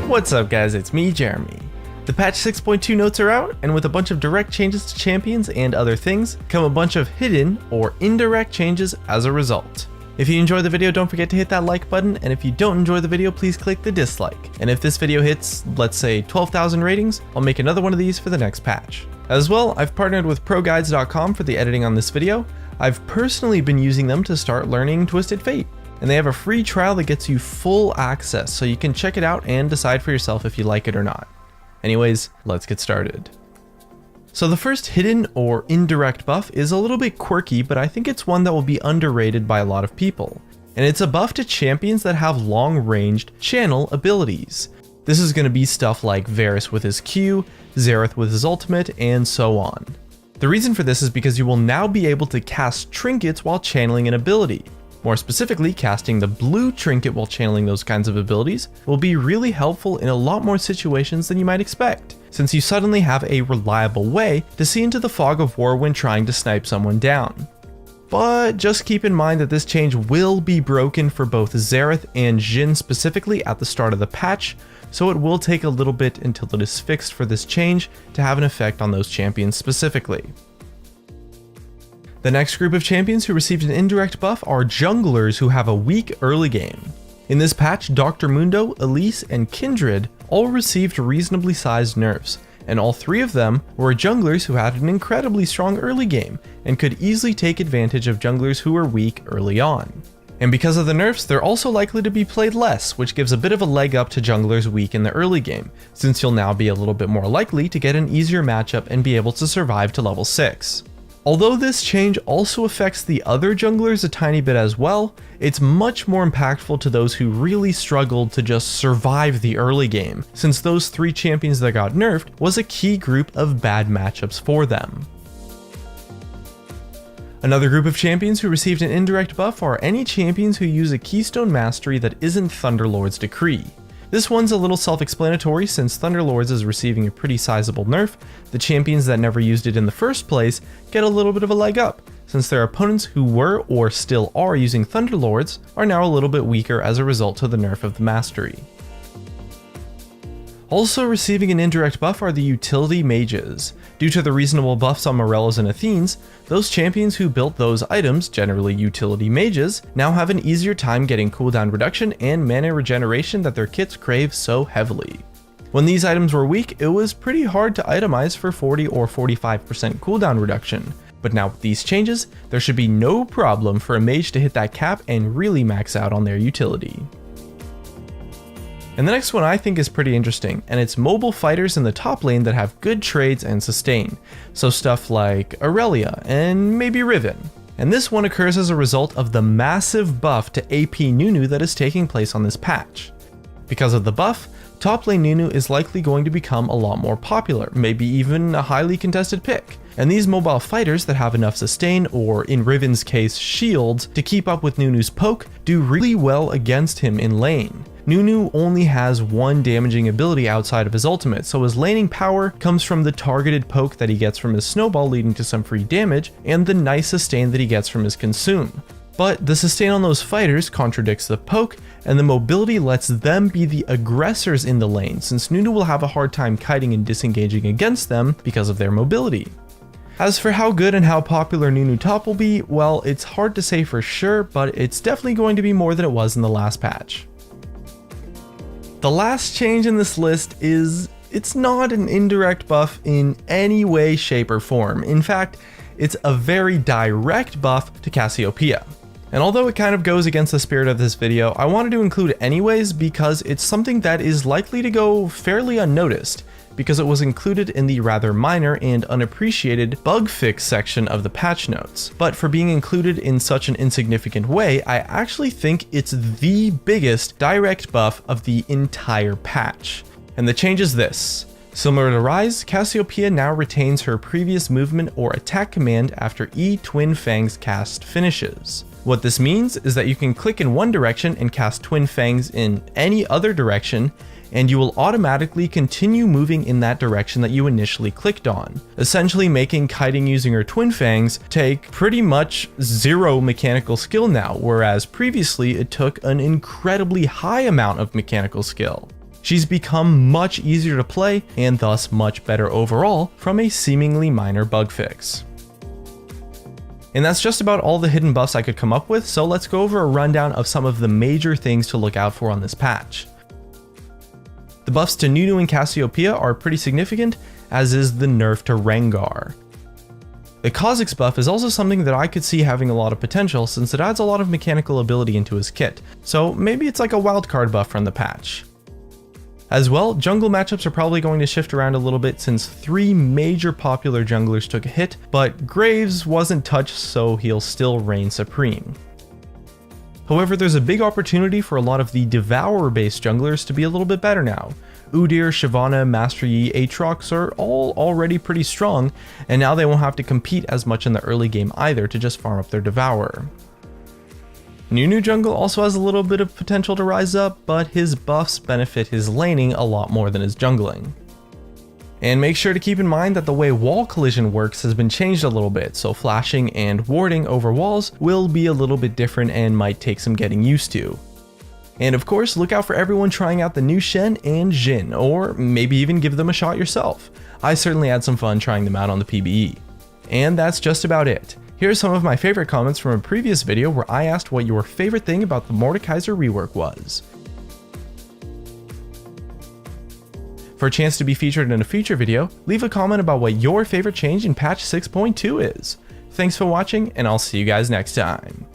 What's up guys, it's me, Jeremy. The patch 6.2 notes are out, and with a bunch of direct changes to champions and other things, come a bunch of hidden or indirect changes as a result. If you enjoyed the video, don't forget to hit that like button, and if you don't enjoy the video, please click the dislike. And if this video hits, let's say 12,000 ratings, I'll make another one of these for the next patch. As well, I've partnered with ProGuides.com for the editing on this video. I've personally been using them to start learning Twisted Fate, and they have a free trial that gets you full access, so you can check it out and decide for yourself if you like it or not. Anyways, let's get started. So the first hidden or indirect buff is a little bit quirky, but I think it's one that will be underrated by a lot of people. And it's a buff to champions that have long-ranged channel abilities. This is going to be stuff like Varus with his Q, Xerath with his ultimate, and so on. The reason for this is because you will now be able to cast trinkets while channeling an ability. More specifically, casting the blue trinket while channeling those kinds of abilities will be really helpful in a lot more situations than you might expect, since you suddenly have a reliable way to see into the fog of war when trying to snipe someone down. But just keep in mind that this change will be broken for both Xerath and Jhin specifically at the start of the patch, so it will take a little bit until it is fixed for this change to have an effect on those champions specifically. The next group of champions who received an indirect buff are junglers who have a weak early game. In this patch, Dr. Mundo, Elise, and Kindred all received reasonably sized nerfs, and all three of them were junglers who had an incredibly strong early game and could easily take advantage of junglers who were weak early on. And because of the nerfs, they're also likely to be played less, which gives a bit of a leg up to junglers weak in the early game, since you'll now be a little bit more likely to get an easier matchup and be able to survive to level 6. Although this change also affects the other junglers a tiny bit as well, it's much more impactful to those who really struggled to just survive the early game, since those three champions that got nerfed was a key group of bad matchups for them. Another group of champions who received an indirect buff are any champions who use a Keystone Mastery that isn't Thunderlord's Decree. This one's a little self-explanatory since Thunderlords is receiving a pretty sizable nerf. The champions that never used it in the first place get a little bit of a leg up, since their opponents who were or still are using Thunderlords are now a little bit weaker as a result of the nerf of the Mastery. Also receiving an indirect buff are the utility mages. Due to the reasonable buffs on Morellos and Athenes, those champions who built those items, generally utility mages, now have an easier time getting cooldown reduction and mana regeneration that their kits crave so heavily. When these items were weak, it was pretty hard to itemize for 40 or 45% cooldown reduction, but now with these changes, there should be no problem for a mage to hit that cap and really max out on their utility. And the next one I think is pretty interesting, and it's mobile fighters in the top lane that have good trades and sustain, so stuff like Aurelia and maybe Riven. And this one occurs as a result of the massive buff to AP Nunu that is taking place on this patch. Because of the buff, top lane Nunu is likely going to become a lot more popular, maybe even a highly contested pick. And these mobile fighters that have enough sustain, or in Riven's case shields, to keep up with Nunu's poke do really well against him in lane. Nunu only has one damaging ability outside of his ultimate, so his laning power comes from the targeted poke that he gets from his snowball leading to some free damage, and the nice sustain that he gets from his consume. But the sustain on those fighters contradicts the poke, and the mobility lets them be the aggressors in the lane, since Nunu will have a hard time kiting and disengaging against them because of their mobility. As for how good and how popular Nunu top will be, well, it's hard to say for sure, but it's definitely going to be more than it was in the last patch. The last change in this list is, it's not an indirect buff in any way, shape, or form. In fact, it's a very direct buff to Cassiopeia. And although it kind of goes against the spirit of this video, I wanted to include it anyways because it's something that is likely to go fairly unnoticed, because it was included in the rather minor and unappreciated bug fix section of the patch notes. But for being included in such an insignificant way, I actually think it's the biggest direct buff of the entire patch. And the change is this. Similar to Rise, Cassiopeia now retains her previous movement or attack command after E Twin Fangs cast finishes. What this means is that you can click in one direction and cast Twin Fangs in any other direction, and you will automatically continue moving in that direction that you initially clicked on, essentially making kiting using her Twin Fangs take pretty much zero mechanical skill now, whereas previously it took an incredibly high amount of mechanical skill. She's become much easier to play and thus much better overall from a seemingly minor bug fix. And that's just about all the hidden buffs I could come up with, so let's go over a rundown of some of the major things to look out for on this patch. The buffs to Nunu and Cassiopeia are pretty significant, as is the nerf to Rengar. The Kha'Zix buff is also something that I could see having a lot of potential since it adds a lot of mechanical ability into his kit, so maybe it's like a wildcard buff from the patch. As well, jungle matchups are probably going to shift around a little bit since 3 major popular junglers took a hit, but Graves wasn't touched, so he'll still reign supreme. However, there's a big opportunity for a lot of the Devourer-based junglers to be a little bit better now. Udyr, Shyvana, Master Yi, Aatrox are all already pretty strong, and now they won't have to compete as much in the early game either to just farm up their Devourer. Nunu jungle also has a little bit of potential to rise up, but his buffs benefit his laning a lot more than his jungling. And make sure to keep in mind that the way wall collision works has been changed a little bit, so flashing and warding over walls will be a little bit different and might take some getting used to. And of course, look out for everyone trying out the new Shen and Jhin, or maybe even give them a shot yourself. I certainly had some fun trying them out on the PBE. And that's just about it. Here are some of my favorite comments from a previous video where I asked what your favorite thing about the Mordekaiser rework was. For a chance to be featured in a future video, leave a comment about what your favorite change in patch 6.2 is. Thanks for watching, and I'll see you guys next time.